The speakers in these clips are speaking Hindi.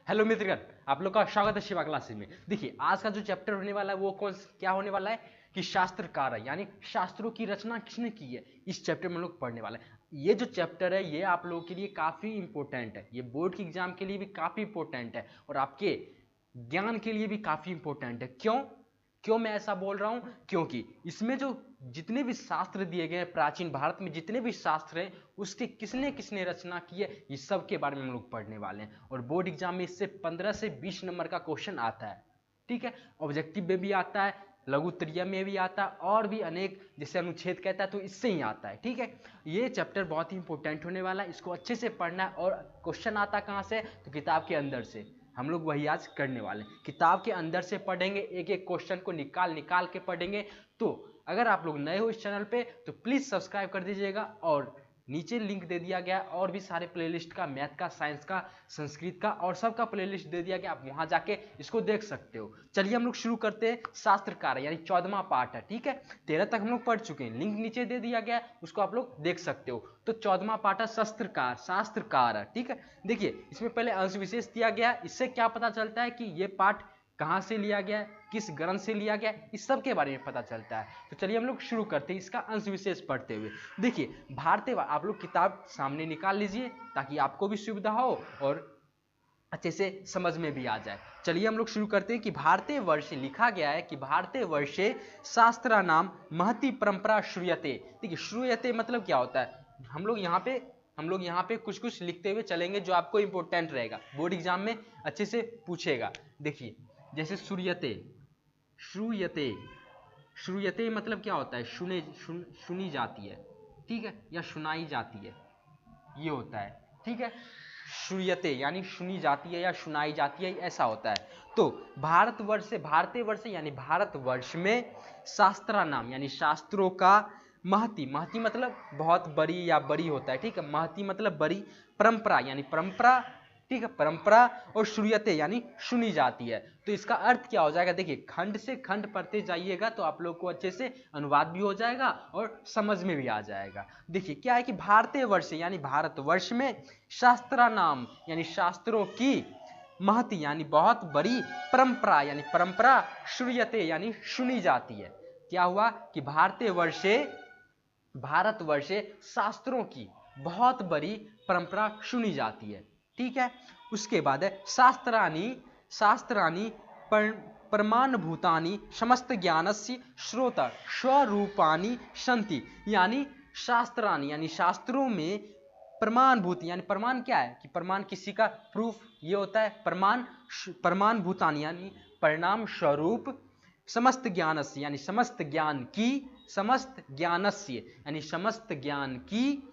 हेलो मित्रगण, आप लोग का स्वागत है शिवा क्लासेस में। देखिए आज का जो चैप्टर होने वाला है वो क्या होने वाला है कि शास्त्रकार है, यानी शास्त्रों की रचना किसने की है, इस चैप्टर में हम लोग पढ़ने वाले हैं। ये जो चैप्टर है ये आप लोगों के लिए काफी इंपॉर्टेंट है, ये बोर्ड की एग्जाम के लिए भी काफी इंपॉर्टेंट है और आपके ज्ञान के लिए भी काफी इंपॉर्टेंट है। क्यों क्यों मैं ऐसा बोल रहा हूं? क्योंकि इसमें जो जितने भी शास्त्र दिए गए हैं, प्राचीन भारत में जितने भी शास्त्र हैं उसके किसने किसने रचना की है, इस सब के बारे में हम लोग पढ़ने वाले हैं। और बोर्ड एग्जाम में इससे 15 से 20 नंबर का क्वेश्चन आता है। ठीक है, ऑब्जेक्टिव में भी आता है, लघु उत्तरीय में भी आता है और भी अनेक, जैसे अनुच्छेद कहता है तो इससे ही आता है। ठीक है, ये चैप्टर बहुत ही इंपॉर्टेंट होने वाला है, इसको अच्छे से पढ़ना है। और क्वेश्चन आता कहाँ से? तो किताब के अंदर से। हम लोग वही आज करने वाले हैं, किताब के अंदर से पढ़ेंगे, एक एक क्वेश्चन को निकाल निकाल के पढ़ेंगे। तो अगर आप लोग नए हो इस चैनल पे तो प्लीज सब्सक्राइब कर दीजिएगा और नीचे लिंक दे दिया गया और भी सारे प्लेलिस्ट का, मैथ का, साइंस का, संस्कृत का और सबका प्लेलिस्ट दे दिया गया, आप वहां जाके इसको देख सकते हो। चलिए हम लोग शुरू करते हैं। शास्त्रकार यानी 14वां पार्ट है। ठीक है, 13 तक हम लोग पढ़ चुके हैं, लिंक नीचे दे दिया गया, उसको आप लोग देख सकते हो। तो 14वां पार्ट है शास्त्रकार है। ठीक है, देखिए इसमें पहले अंश विशेष दिया गया, इससे क्या पता चलता है कि ये पाठ कहां से लिया गया है, किस ग्रंथ से लिया गया है, इस सब के बारे में पता चलता है। तो चलिए हम लोग शुरू करते हैं इसका अंश विशेष पढ़ते हुए। देखिए भारतीय, आप लोग किताब सामने निकाल लीजिए ताकि आपको भी सुविधा हो और अच्छे से समझ में भी आ जाए। चलिए हम लोग शुरू करते हैं कि भारतीय वर्ष लिखा गया है कि भारतीय वर्षे शास्त्रा नाम महती परंपरा श्रूयते। देखिए श्रूयते मतलब क्या होता है, हम लोग यहाँ पे कुछ कुछ लिखते हुए चलेंगे जो आपको इंपॉर्टेंट रहेगा, बोर्ड एग्जाम में अच्छे से पूछेगा। देखिए जैसे श्रूयते, श्रूयते श्रूयते मतलब क्या होता है, सुनी जाती है। ठीक है, या सुनाई जाती है, ये होता है। ठीक है, श्रूयते यानी सुनी जाती है या सुनाई जाती है, ऐसा होता है। तो भारतवर्ष से, भारतीय वर्ष यानी भारतवर्ष में शास्त्रा नाम यानी शास्त्रों का महती, महती मतलब बहुत बड़ी या बड़ी होता है। ठीक है, महती मतलब बड़ी, परंपरा यानी परंपरा, ठीक है, परंपरा, और श्रूयते यानी सुनी जाती है। तो इसका अर्थ क्या हो जाएगा? देखिए खंड से खंड पढ़ते जाइएगा तो आप लोग को अच्छे से अनुवाद भी हो जाएगा और समझ में भी आ जाएगा। देखिए क्या है कि भारतीय वर्ष यानी भारतवर्ष में शास्त्रा नाम यानी शास्त्रों की महती यानी बहुत बड़ी, परंपरा यानी परंपरा, श्रूयते यानी सुनी जाती है। क्या हुआ कि भारतवर्षे शास्त्रों की बहुत बड़ी परंपरा सुनी जाती है। ठीक है, उसके बाद है शास्त्राणि प्रमाण भूतानि समस्त ज्ञानस्य स्रोत स्वरूपाणि सन्ति। यानी शास्त्राणि यानी शास्त्रों में प्रमाण भूत यानी प्रमाण क्या है कि प्रमाण किसी का प्रूफ, ये होता है प्रमाण। प्रमाण भूतानि यानी परिणाम स्वरूप, समस्त ज्ञानस्य यानी समस्त ज्ञान की, समस्त ज्ञानस्य यानी समस्त ज्ञान की,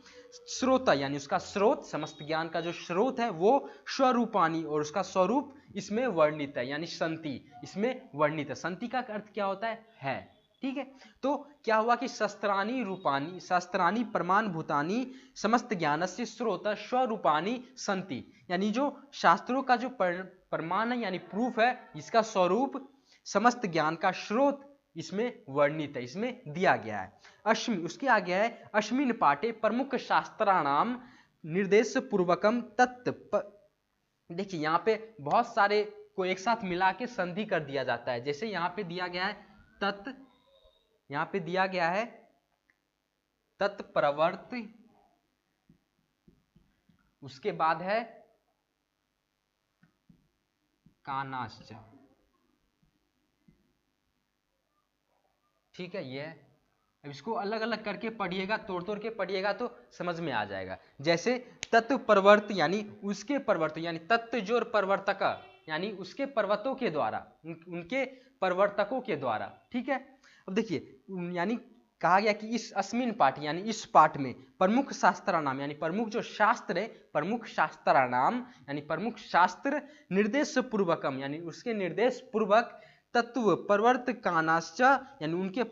स्रोत यानी उसका स्रोत, समस्त ज्ञान का जो स्रोत है वो स्वरूपानी और उसका स्वरूप इसमें वर्णित है, यानी संति इसमें वर्णित है। संति का अर्थ क्या होता है। ठीक है, तो क्या हुआ कि शस्त्राणी प्रमाण भूतानी समस्त ज्ञानस्य स्रोत स्वरूपानी संति, यानी जो शास्त्रों का जो प्रमाण है यानी प्रूफ है, इसका स्वरूप समस्त ज्ञान का स्रोत इसमें वर्णित है, इसमें दिया गया है। अश्मि, उसके आगे है अश्मिन पाठे प्रमुख शास्त्राणाम निर्देश पूर्वकम तत्व। देखिए यहाँ पे बहुत सारे को एक साथ मिला के संधि कर दिया जाता है। जैसे यहाँ पे दिया गया है तत्, यहाँ पे दिया गया है तत्प्रवर्ति, उसके बाद है कानाश्च। ठीक है, ये है। अब इसको अलग अलग करके पढ़िएगा, तोड़ तोड़ के पढ़िएगा तो समझ में आ जाएगा। जैसे तत्व प्रवर्त यानी उसके प्रवर्त, यानी तत्व जोर प्रवर्तक यानी उसके पर्वतों के द्वारा, उनके प्रवर्तकों के द्वारा। ठीक है, अब देखिए यानी कहा गया कि इस अस्मिन पाठ यानी इस पाठ में प्रमुख शास्त्र नाम यानी प्रमुख जो शास्त्र है, प्रमुख शास्त्र नाम यानी प्रमुख शास्त्र, निर्देश पूर्वकम यानी उसके निर्देश पूर्वक, तत्व प्रवर्तकानाश्च यानी उनके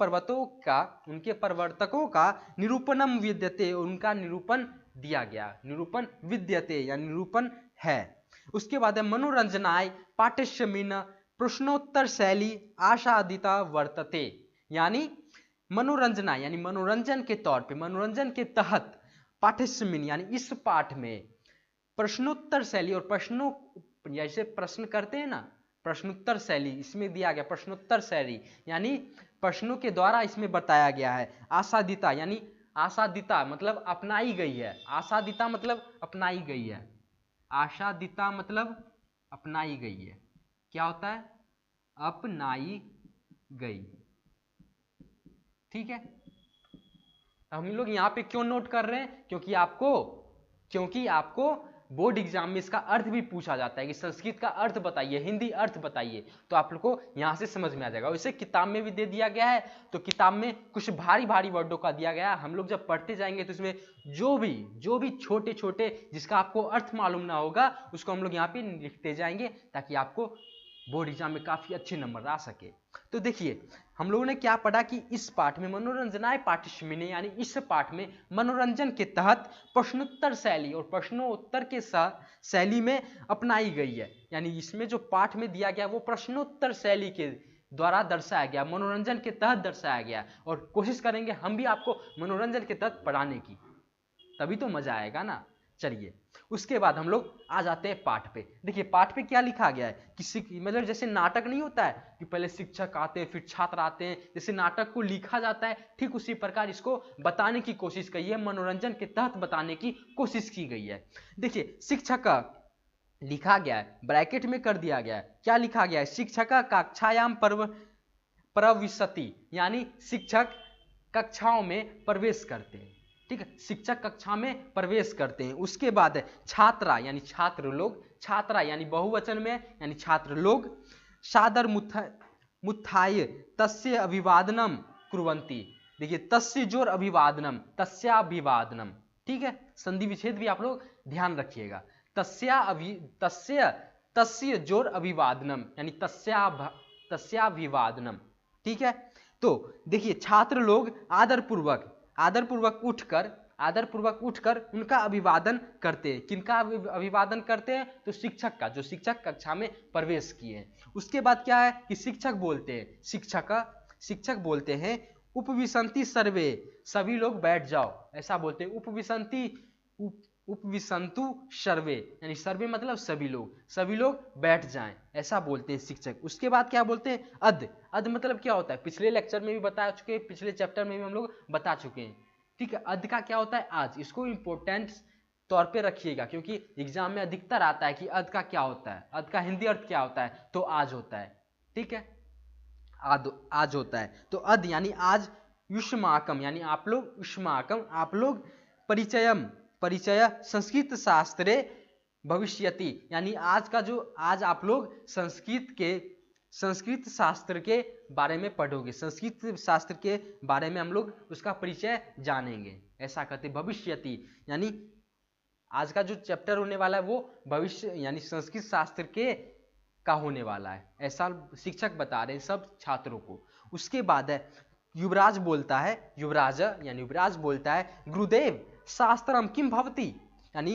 प्रवर्तकों का निरूपणम विद्यते, उनका निरूपण दिया गया, निरूपण विद्यते यानी निरूपण है। उसके बाद है मनोरंजनाय पाठ्यक्रमेन प्रश्नोत्तर शैली आसादिता वर्तते, यानी मनोरंजना यानी मनोरंजन के तौर पे, मनोरंजन के तहत पाठ्यक्रम यानी इस पाठ में प्रश्नोत्तर शैली और जैसे प्रश्न करते हैं ना, प्रश्नोत्तर शैली इसमें दिया गया, प्रश्नोत्तर शैली यानी प्रश्नों के द्वारा इसमें बताया गया है। आसादिता यानी आसादिता मतलब अपनाई गई है, आसादिता मतलब अपनाई गई है, आसादिता मतलब अपनाई गई है। क्या होता है? अपनाई गई। ठीक है, हम लोग यहाँ पे क्यों नोट कर रहे हैं? क्योंकि आपको बोर्ड एग्जाम में इसका अर्थ भी पूछा जाता है कि संस्कृत का अर्थ बताइए, हिंदी अर्थ बताइए, तो आप लोग को यहाँ से समझ में आ जाएगा। वैसे किताब में भी दे दिया गया है, तो किताब में कुछ भारी भारी वर्डों का दिया गया है। हम लोग जब पढ़ते जाएंगे तो इसमें जो भी छोटे छोटे जिसका आपको अर्थ मालूम ना होगा उसको हम लोग यहाँ पे लिखते जाएंगे, ताकि आपको बोर्ड एग्जाम में काफी अच्छे नंबर आ सके। तो देखिए हम लोगों ने क्या पढ़ा कि इस पाठ में मनोरंजनाय पाठ्यक्रम यानी इस पाठ में मनोरंजन के तहत प्रश्नोत्तर शैली और प्रश्नोत्तर के शैली में अपनाई गई है। यानी इसमें जो पाठ में दिया गया वो प्रश्नोत्तर शैली के द्वारा दर्शाया गया, मनोरंजन के तहत दर्शाया गया, और कोशिश करेंगे हम भी आपको मनोरंजन के तहत पढ़ाने की, तभी तो मजा आएगा ना। चलिए उसके बाद हम लोग आ जाते हैं पाठ पे। देखिए पाठ पे क्या लिखा गया है कि मतलब जैसे नाटक नहीं होता है कि पहले शिक्षक आते हैं फिर छात्र आते हैं, जैसे नाटक को लिखा जाता है ठीक उसी प्रकार इसको बताने की कोशिश की है, मनोरंजन के तहत बताने की कोशिश की गई है। देखिए शिक्षक का लिखा गया है, ब्रैकेट में कर दिया गया है, क्या लिखा गया है? शिक्षक कक्षायाम प्रविशति यानी शिक्षक कक्षाओं में प्रवेश करते हैं। ठीक है, शिक्षक कक्षा में प्रवेश करते हैं। उसके बाद छात्रा यानी छात्र लोग, छात्रा यानी बहुवचन में यानी छात्र लोग, सादर मुत्थाय तस्य अभिवादनम कुर्वन्ति। देखिए तस्य जोर अभिवादनम, तस्याभिवादनम। ठीक है, संधि विच्छेद भी आप लोग ध्यान रखिएगा। तस्य जोर अभिवादनम यानी तस्याभिवादनम। ठीक है, तो देखिए छात्र लोग आदरपूर्वक उठकर उनका अभिवादन करते हैं। किनका अभिवादन करते हैं? तो शिक्षक का, जो शिक्षक कक्षा में प्रवेश किए हैं। उसके बाद क्या है कि शिक्षक बोलते हैं उपविशन्ति सर्वे, सभी लोग बैठ जाओ, ऐसा बोलते हैं। उपविशन्तु सर्वे यानी सर्वे मतलब सभी लोग बैठ जाएं, ऐसा बोलते हैं शिक्षक। उसके बाद क्या बोलते हैं? अद मतलब क्या होता है? पिछले लेक्चर में भी बता चुके हैं, पिछले चैप्टर में भी हम लोग बता चुके हैं। ठीक है, अद का क्या होता है? आज। इसको इंपॉर्टेंट तौर पे रखिएगा क्योंकि एग्जाम में अधिकतर आता है कि अद का क्या होता है, अद का हिंदी अर्थ क्या होता है, तो आज होता है। ठीक है, आज होता है, तो अद यानी आज, युष्माकम यानी आप लोग परिचय संस्कृत शास्त्रे भविष्यति यानी आज आप लोग संस्कृत शास्त्र के बारे में पढ़ोगे, संस्कृत शास्त्र के बारे में हम लोग उसका परिचय जानेंगे, ऐसा कहते। भविष्यति यानी आज का जो चैप्टर होने वाला है वो भविष्य यानी संस्कृत शास्त्र के का होने वाला है, ऐसा शिक्षक बता रहे हैं सब छात्रों को। उसके बाद है युवराज बोलता है गुरुदेव शास्त्रम किम भवति, यानी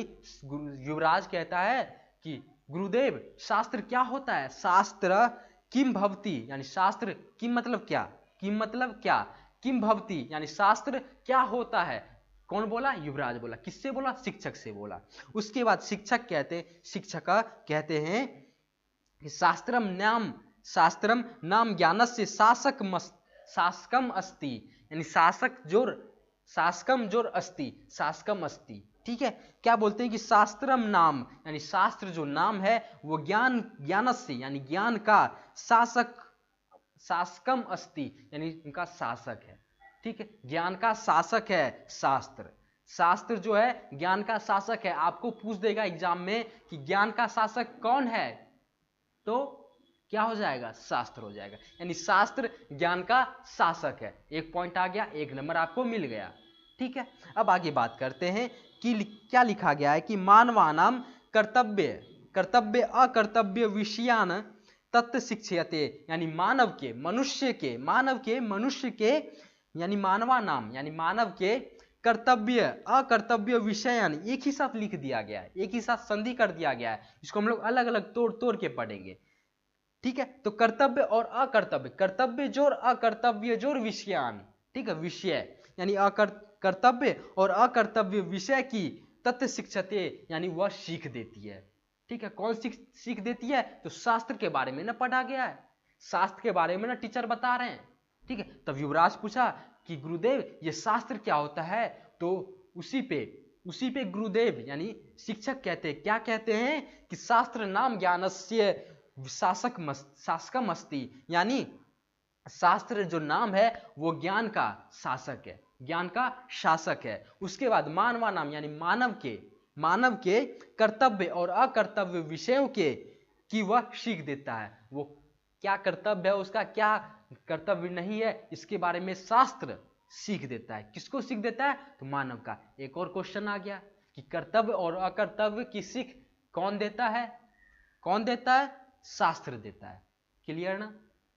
युवराज कहता है कि गुरुदेव शास्त्र क्या होता है? शास्त्र किम भवति यानी शास्त्र किम मतलब क्या, किम भवति यानी शास्त्र क्या होता है। कौन बोला? युवराज बोला। किससे बोला? शिक्षक से बोला। उसके बाद शिक्षक कहते हैं कि शास्त्रम नाम ज्ञानस्य शासकम अस्ति यानी शासकम जोर अस्ति। ठीक है, क्या बोलते हैं कि शास्त्रम नाम यानी शास्त्र जो नाम है वो ज्ञानस्य यानी ज्ञान का शासकम अस्ति यानी उनका शासक है। ठीक है, ज्ञान का शासक है शास्त्र जो है ज्ञान का शासक है। आपको पूछ देगा एग्जाम में कि ज्ञान का शासक कौन है, तो क्या हो जाएगा? शास्त्र हो जाएगा, यानी शास्त्र ज्ञान का शासक है। एक पॉइंट आ गया, एक नंबर आपको मिल गया। ठीक है, अब आगे बात करते हैं कि क्या लिखा गया है कि मानवानाम कर्तव्य अकर्तव्य विषयान तत्व शिक्षयते यानी मनुष्य के यानी मानवानाम यानी मानव के कर्तव्य अकर्तव्य विषयान एक ही साथ लिख दिया गया है, एक ही साथ संधि कर दिया गया है। इसको हम लोग अलग अलग तोड़ के पढ़ेंगे। ठीक है, तो कर्तव्य और अकर्तव्य, कर्तव्य जोर अकर्तव्य जोर विषयान। ठीक है, विषय यानी कर्तव्य और अकर्तव्य विषय की तत्व शिक्षते यानी वह सीख देती है। ठीक है, कौन सीख देती है? तो शास्त्र के बारे में ना पढ़ा गया है, शास्त्र के बारे में ना टीचर बता रहे हैं। ठीक है, तब युवराज पूछा कि गुरुदेव ये शास्त्र क्या होता है? तो उसी पे गुरुदेव यानी शिक्षक कहते हैं, क्या कहते हैं कि शास्त्र नाम ज्ञानस्य शासकम अस्ति, यानी शास्त्र जो नाम है वो ज्ञान का शासक है, ज्ञान का शासक है। उसके बाद मानवा नाम यानी मानव के कर्तव्य और अकर्तव्य विषयों के की वह सीख देता है। वो क्या कर्तव्य है, उसका क्या कर्तव्य नहीं है, इसके बारे में शास्त्र सीख देता है। किसको सीख देता है? तो मानव का। एक और क्वेश्चन आ गया कि कर्तव्य और अकर्तव्य की सीख कौन देता है? कौन देता है? शास्त्र देता है। क्लियर ना?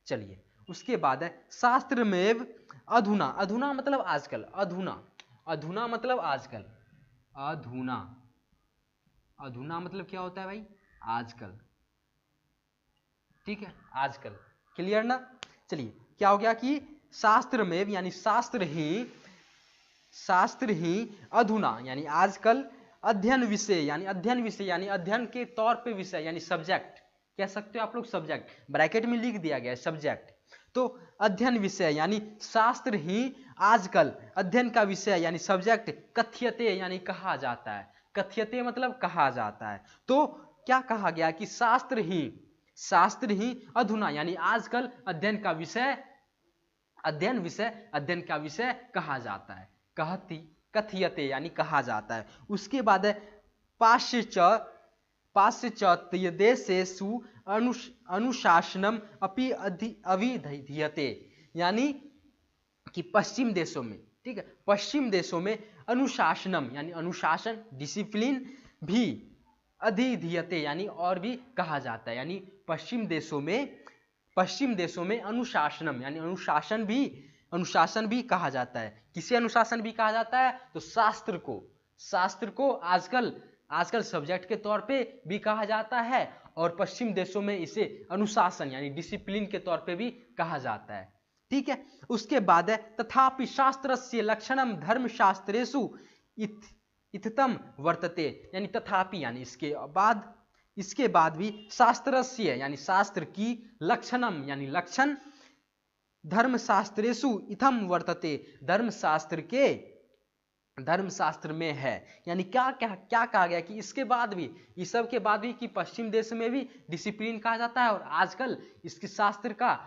चलिए, उसके बाद है शास्त्र में अधुना। अधुना मतलब आजकल, अधुना मतलब आजकल, अधुना मतलब क्या होता है भाई? आजकल। ठीक है, आजकल। क्लियर ना? चलिए, क्या हो गया कि शास्त्र में यानी शास्त्र ही अधुना यानी आजकल अध्ययन विषय यानी अध्ययन के तौर पे विषय यानी सब्जेक्ट कह सकते हो आप लोग, सब्जेक्ट ब्रैकेट में लिख दिया गया है सब्जेक्ट। तो अध्ययन विषय यानी शास्त्र ही आजकल अध्ययन का विषय यानी सब्जेक्ट कथ्यते यानी कहा जाता है। कथ्यते मतलब कहा जाता है। तो क्या कहा गया कि शास्त्र ही अधुना यानी आजकल अध्ययन का विषय कहा जाता है। कथ्यते यानी कहा जाता है। उसके बाद है पाश्चात्य देशेषु अनुशासनम अपि अभिधीयते, यानी कि पश्चिम देशों में, ठीक है, पश्चिम देशों में अनुशासनम यानी अनुशासन डिसिप्लिन भी अधिधीयते यानी और भी कहा जाता है। यानी पश्चिम देशों में अनुशासनम यानी अनुशासन भी कहा जाता है। किसे अनुशासन भी कहा जाता है? तो शास्त्र को आजकल सब्जेक्ट के तौर पे भी कहा जाता है और पश्चिम देशों में इसे अनुशासन यानी डिसिप्लिन के तौर पे भी कहा जाता है। ठीक है, उसके बाद है तथापि शास्त्रस्य लक्षणम धर्मशास्त्रेषु इत्थम वर्तते, यानी तथापि यानी इसके बाद भी शास्त्रस्य यानी शास्त्र की लक्षणम यानी लक्षण धर्मशास्त्रेषु इत्थम वर्तते, धर्मशास्त्र में है। यानी क्या कहा गया कि इसके बाद भी, इस सब के बाद भी कि पश्चिम देश में भी डिसिप्लिन कहा जाता है और आजकल इसके शास्त्र का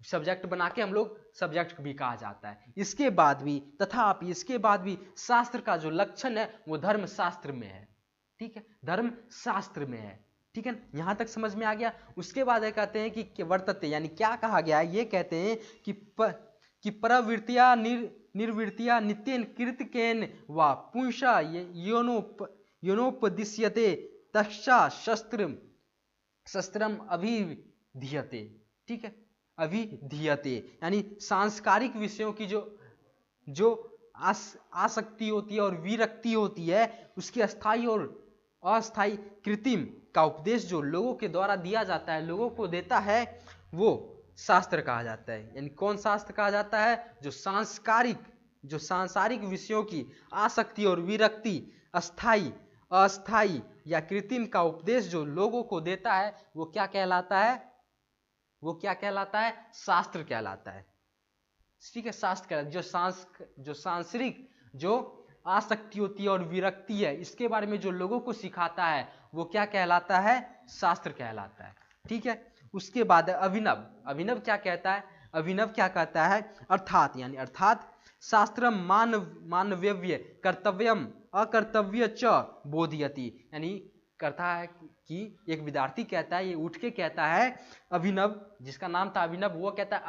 सब्जेक्ट बना के हम लोग सब्जेक्ट भी कहा जाता है। इसके बाद भी तथापि इसके बाद भी शास्त्र का जो लक्षण है वो धर्मशास्त्र में है। ठीक है, धर्मशास्त्र में है। ठीक है, यहां तक समझ में आ गया। उसके बाद कहते हैं कि वर्तते यानी क्या कहा गया है, ये कहते हैं कि प्रवृत्तिया निर्वृत्तिया नित्येन कृतकेन वा पुंसा योनोपदिश्यते तस्या शस्त्रम अभिधीयते। ठीक है, अभिधीयते यानी सांस्कारिक विषयों की जो आसक्ति होती है और विरक्ति होती है, उसकी अस्थायी और अस्थायी कृत्रिम का उपदेश जो लोगों के द्वारा दिया जाता है, लोगों को देता है, वो शास्त्र कहा जाता है। यानी कौन शास्त्र कहा जाता है? जो सांसारिक विषयों की आसक्ति और विरक्ति अस्थायी अस्थायी या कृत्रिम का उपदेश जो लोगों को देता है, वो क्या कहलाता है? वो क्या कहलाता है? शास्त्र कहलाता है। ठीक है, शास्त्र कहलाता है। जो सांसारिक जो आसक्ति होती है और विरक्ति है, इसके बारे में जो लोगों को सिखाता है, वो क्या कहलाता है? शास्त्र कहलाता है। ठीक है, उसके बाद अभिनव क्या कहता है? अभिनव क्या कहता है? अर्थात शास्त्रम मानव्य कर्तव्यम अकर्तव्य च बोधयति, यानी करता है कि एक विद्यार्थी कहता है, ये उठ के कहता है, अभिनव जिसका नाम था अभिनव, वो कहता है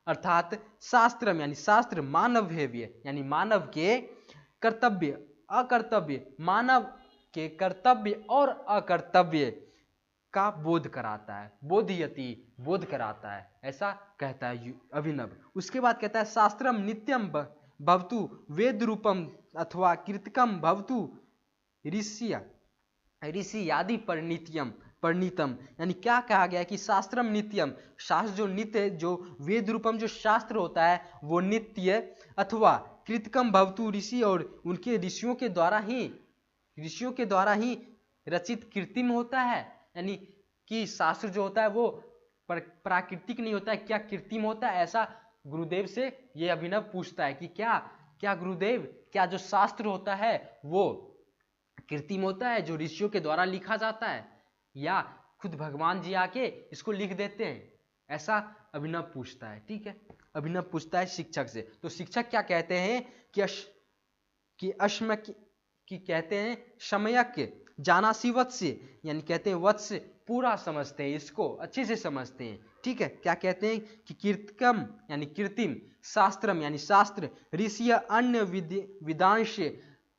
अर्थात शास्त्रम यानी शास्त्र मानव्य यानी मानव के कर्तव्य अकर्तव्य, मानव के कर्तव्य और अकर्तव्य का बोध कराता है, बोध कराता है, ऐसा कहता है अभिनव। उसके बाद कहता है शास्त्रम नित्यम भवतु वेद रूपम अथवा कृतकम भवतु ऋषि आदि परिणीतम, यानी क्या कहा गया कि शास्त्रम नित्यम, शास्त्र जो नित्य, जो वेद रूपम जो शास्त्र होता है वो नित्य, अथवा कृतकम भवतु ऋषि, और उनके ऋषियों के द्वारा ही रचित कृत्रिम होता है, यानी कि शास्त्र जो होता है वो प्राकृतिक नहीं होता है, क्या कृत्रिम होता है? ऐसा गुरुदेव से ये अभिनव पूछता है कि क्या क्या गुरुदेव, क्या जो शास्त्र होता है वो कृत्रिम होता है, जो ऋषियों के द्वारा लिखा जाता है, या खुद भगवान जी आके इसको लिख देते हैं? ऐसा अभिनव पूछता है। ठीक है, अभिनव पूछता है शिक्षक से। तो शिक्षक क्या कहते हैं कि अश्म की कहते हैं समयक जानासी वत्स, यानी कहते हैं वत्स पूरा समझते हैं, इसको अच्छे से समझते हैं। ठीक है, क्या कहते हैं कि कीर्तकम यानी कृत्रिम, शास्त्रम यानी शास्त्र, ऋषि अन्य विदांश,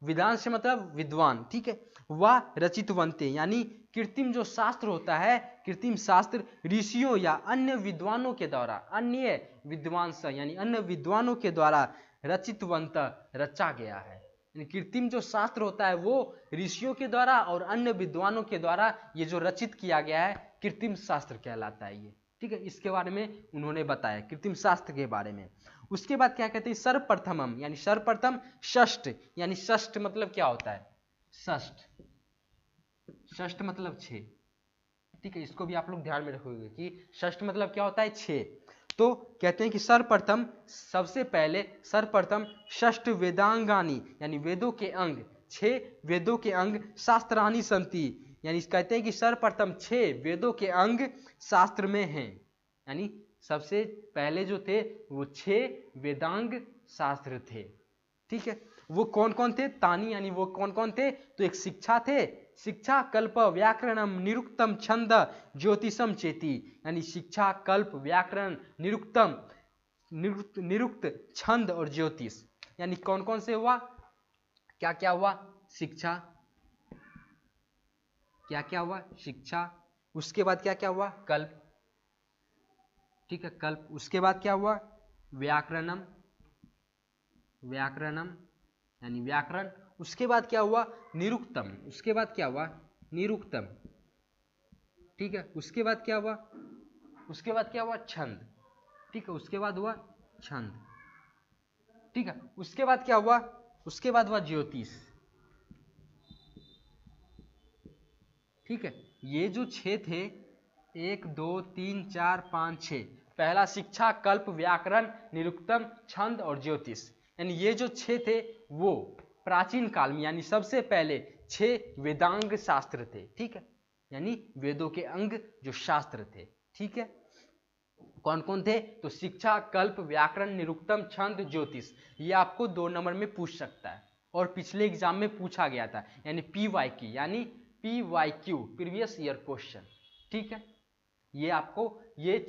विदांश मतलब विद्वान, ठीक है, वह रचितवंते यानी कृत्रिम जो शास्त्र होता है, कृत्रिम शास्त्र ऋषियों या अन्य विद्वानों के द्वारा, अन्य विद्वान यानी अन्य विद्वानों के द्वारा रचितवंत रचा गया है। कृत्रिम जो शास्त्र होता है वो ऋषियों के द्वारा और अन्य विद्वानों के द्वारा ये जो रचित किया गया है कृत्रिम शास्त्र कहलाता है ये। ठीक है, इसके बारे में उन्होंने बताया कृत्रिम शास्त्र के बारे में। उसके बाद क्या कहते हैं, सर्वप्रथमम यानी सर्वप्रथम, षष्ठ यानी षष्ठ मतलब क्या होता है, षष्ठ, षष्ठ मतलब 6। ठीक है, इसको भी आप लोग ध्यान में रखोगे कि षष्ठ मतलब क्या होता है, 6। तो कहते हैं कि सर्वप्रथम, सबसे पहले सर्वप्रथम षष्ठ वेदांगानी यानी वेदों के अंग, 6 वेदों के अंग शास्त्रानी संति, यानी कहते हैं कि सर्वप्रथम 6 वेदों के अंग शास्त्र में हैं, यानी सबसे पहले जो थे वो 6 वेदांग शास्त्र थे। ठीक है, वो कौन कौन थे, तानी यानी वो कौन कौन थे, तो एक शिक्षा थे, शिक्षा कल्प व्याकरणम निरुक्तम छंद ज्योतिषम चेती, यानी शिक्षा कल्प व्याकरण निरुक्तम, निरुक्त छंद और ज्योतिष, यानी कौन कौन से हुआ, क्या क्या हुआ, शिक्षा, क्या क्या हुआ, शिक्षा, उसके बाद क्या क्या हुआ, कल्प, ठीक है कल्प, उसके बाद क्या हुआ, व्याकरणम, व्याकरणम यानी व्याकरण, उसके बाद क्या हुआ, निरुक्तम, उसके बाद क्या हुआ, निरुक्तम, ठीक है, उसके बाद क्या हुआ, उसके बाद क्या हुआ, छंद, ठीक है, उसके बाद हुआ छंद, ठीक है, उसके बाद क्या हुआ, उसके बाद हुआ ज्योतिष। ठीक है, ये जो 6 थे, 1 2 3 4 5 6, पहला शिक्षा कल्प व्याकरण निरुक्तम छंद और ज्योतिष, यानी ये जो 6 थे वो प्राचीन काल में यानी सबसे पहले 6 वेदांग शास्त्र थे। ठीक है, यानी वेदों के अंग जो शास्त्र थे। ठीक है, कौन कौन थे, तो शिक्षा कल्प व्याकरण निरुक्तम छंद ज्योतिष, ये आपको 2 नंबर में पूछ सकता है और पिछले एग्जाम में पूछा गया था, यानी PYQ यानी PYQ प्रीवियस ईयर क्वेश्चन। ठीक है, ये आपको ये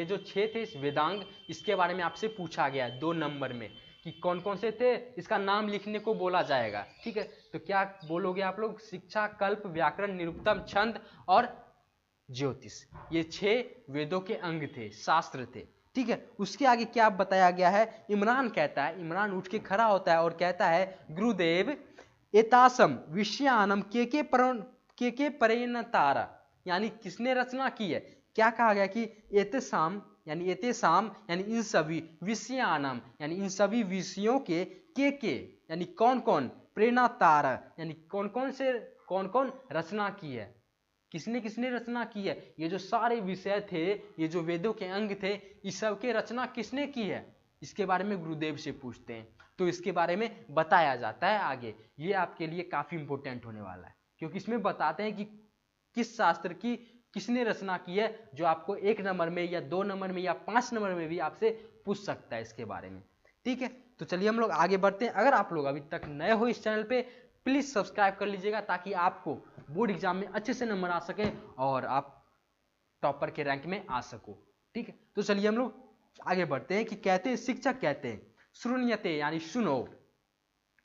जो 6 थे इस वेदांग, इसके बारे में आपसे पूछा गया है 2 नंबर में कि कौन कौन से थे, इसका नाम लिखने को बोला जाएगा। ठीक है, तो क्या बोलोगे आप लोग, शिक्षा कल्प व्याकरण निरुक्तम छंद और ज्योतिष, ये 6 वेदों के अंग थे, शास्त्र थे। ठीक है, उसके आगे क्या बताया गया है, इमरान कहता है, इमरान उठ के खड़ा होता है और कहता है, गुरुदेव एतासम विषयानम के परिणतारा, यानी किसने रचना की है, क्या कहा गया कि एतेसाम यानी इन सभी विषयानम यानी इन सभी विषयों के यानी कौन कौन, प्रेरणातारा यानी कौन कौन रचना की है, किसने किसने रचना की है, ये जो सारे विषय थे, ये जो वेदों के अंग थे, इस सब के रचना किसने की है, इसके बारे में गुरुदेव से पूछते हैं, तो इसके बारे में बताया जाता है आगे। ये आपके लिए काफी इंपॉर्टेंट होने वाला है, क्योंकि इसमें बताते हैं कि किस शास्त्र की किसने रचना की है, जो आपको 1 नंबर में या 2 नंबर में या 5 नंबर में भी आपसे पूछ सकता है इसके बारे में। ठीक है, तो चलिए हम लोग आगे बढ़ते हैं। अगर आप लोग अभी तक नए हो इस चैनल पे, प्लीज सब्सक्राइब कर लीजिएगा, ताकि आपको बोर्ड एग्जाम में अच्छे से नंबर आ सके और आप टॉपर के रैंक में आ सको। ठीक है, तो चलिए हम लोग आगे बढ़ते हैं कि कहते हैं, शिक्षक कहते हैं, श्रुण्यते यानी सुनो,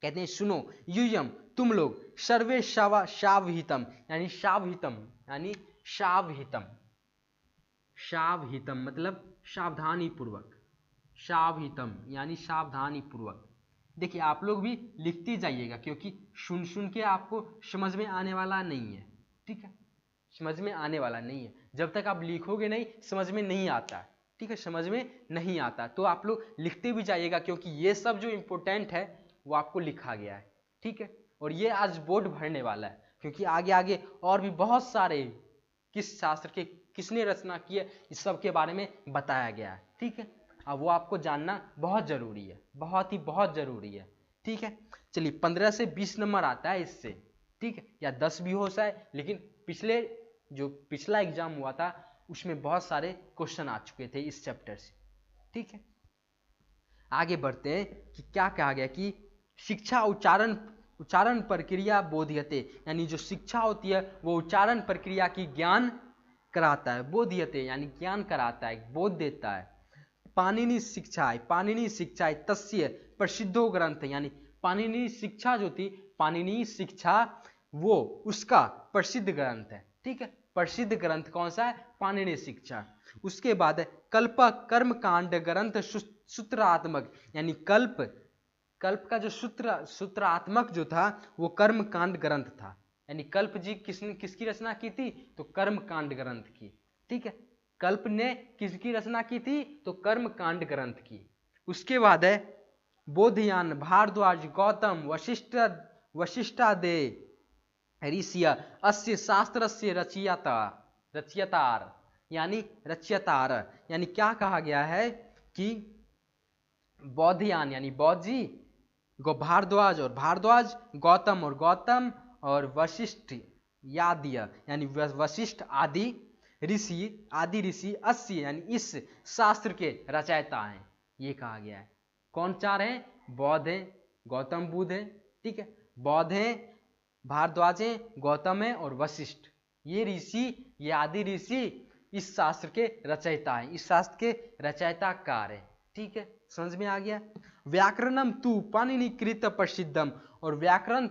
कहते हैं सुनो, यूयम तुम लोग, सर्वे शावहितम यानी शावहितम मतलब सावधानी पूर्वक, शावहितम यानी सावधानी पूर्वक। देखिए आप लोग भी लिखते जाइएगा, क्योंकि सुन के आपको समझ में आने वाला नहीं है। ठीक है, समझ में आने वाला नहीं है, जब तक आप लिखोगे नहीं समझ में नहीं आता। ठीक है, समझ में नहीं आता तो आप लोग लिखते भी जाइएगा, क्योंकि ये सब जो इम्पोर्टेंट है वो आपको लिखा गया है। ठीक है, और ये आज बोर्ड भरने वाला है, क्योंकि आगे आगे और भी बहुत सारे किस शास्त्र के किसने रचना की है इस सब के बारे में बताया गया है। ठीक है, अब वो आपको जानना बहुत जरूरी है, बहुत जरूरी है। ठीक है, चलिए 15 से 20 नंबर आता है इससे। ठीक है, या 10 भी हो जाए, लेकिन पिछला एग्जाम हुआ था उसमें बहुत सारे क्वेश्चन आ चुके थे इस चैप्टर से। ठीक है, आगे बढ़ते हैं कि क्या कहा गया कि शिक्षा उच्चारण प्रक्रिया बोध्यते, यानी जो शिक्षा होती है वो उच्चारण प्रक्रिया की ज्ञान कराता है। बोध्यते यानी ज्ञान कराता है, बोध देता है। पाणिनि शिक्षाय तस्य प्रसिद्धो ग्रंथ, यानी पाणिनि शिक्षा जो थी, पाणिनि शिक्षा वो उसका प्रसिद्ध ग्रंथ है। ठीक है, प्रसिद्ध ग्रंथ कौन सा है? पाणिनि शिक्षा। उसके बाद है कल्प कर्म कांड ग्रंथ सूत्रात्मक, यानी कल्प का जो सूत्रात्मक जो था वो कर्म कांड ग्रंथ था। यानी कल्प जी किसकी रचना की थी? तो कर्म कांड ग्रंथ की। ठीक है, कल्प ने किसकी रचना की थी? तो कर्म कांड ग्रंथ की। उसके बाद है बोधयान भारद्वाज गौतम वशिष्ठादे ऋषिय अस्य शास्त्रस्य रचयितार, यानी क्या कहा गया है कि बौद्धयान यानी बौद्ध जी, भारद्वाज गौतम और वशिष्ठ यानी वशिष्ठ आदि ऋषि अस्य यानी इस शास्त्र के रचयिता हैं, ये कहा गया है। कौन चार हैं? बौद्ध हैं, गौतम बुद्ध हैं। ठीक है, बौद्ध हैं, भारद्वाज हैं, गौतम है और वशिष्ठ, ये आदि ऋषि इस शास्त्र के रचयिता हैं, इस शास्त्र के रचयिताकार हैं। ठीक है, समझ में आ गया। व्याकरणम तु पाणिनि कृत प्रसिद्धम, और व्याकरण